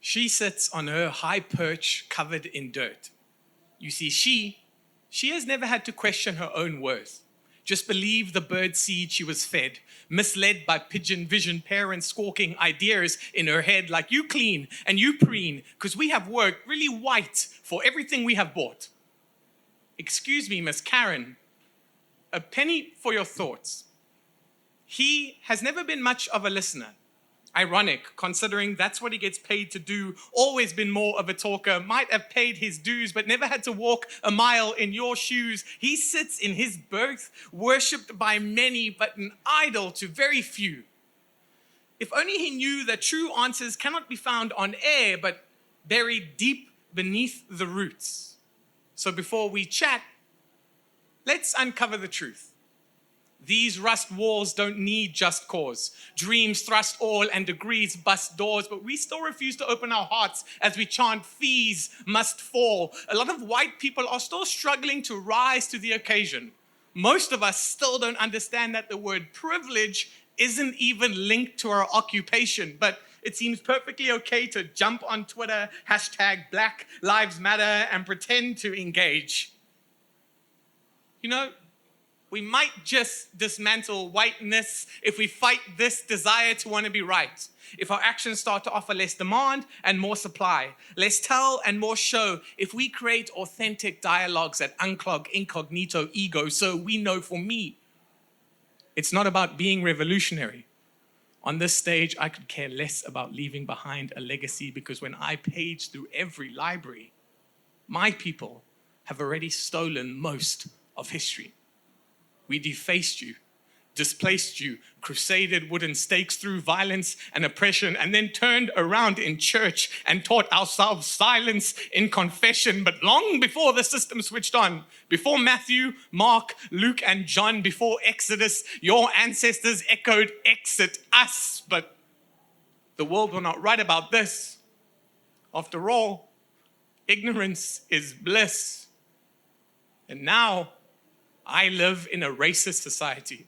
She sits on her high perch covered in dirt. You see, she has never had to question her own worth. Just believe the bird seed she was fed, misled by pigeon vision parents squawking ideas in her head like you clean and you preen, because we have worked really white for everything we have bought. Excuse me, Miss Karen, a penny for your thoughts. He has never been much of a listener. Ironic, considering that's what he gets paid to do, always been more of a talker, might have paid his dues, but never had to walk a mile in your shoes. He sits in his berth, worshipped by many, but an idol to very few. If only he knew that true answers cannot be found on air, but buried deep beneath the roots. So before we chat, let's uncover the truth. These rust walls don't need just cause. Dreams thrust all and degrees bust doors, but we still refuse to open our hearts as we chant fees must fall. A lot of white people are still struggling to rise to the occasion. Most of us still don't understand that the word privilege isn't even linked to our occupation, but it seems perfectly okay to jump on Twitter, hashtag Black Lives Matter, and pretend to engage. You know, we might just dismantle whiteness if we fight this desire to want to be right. If our actions start to offer less demand and more supply, less tell and more show, if we create authentic dialogues that unclog incognito ego, so we know for me, it's not about being revolutionary. On this stage, I could care less about leaving behind a legacy because when I page through every library, my people have already stolen most of history. We defaced you, displaced you, crusaded wooden stakes through violence and oppression, and then turned around in church and taught ourselves silence in confession. But long before the system switched on, before Matthew, Mark, Luke, and John, before Exodus, your ancestors echoed, "Exit us." But the world will not write about this. After all, ignorance is bliss. And now, I live in a racist society,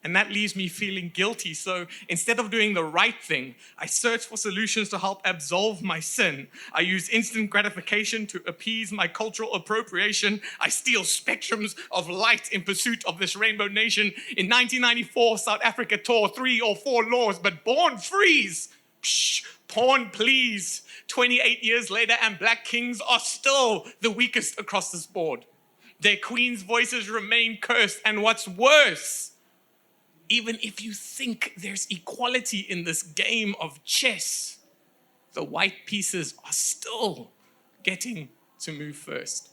and that leaves me feeling guilty. So instead of doing the right thing, I search for solutions to help absolve my sin. I use instant gratification to appease my cultural appropriation. I steal spectrums of light in pursuit of this rainbow nation. In 1994, South Africa tore 3 or 4 laws, but born freeze. Psh, porn please. 28 years later, and black kings are still the weakest across this board. Their queens' voices remain cursed, and what's worse, even if you think there's equality in this game of chess, the white pieces are still getting to move first.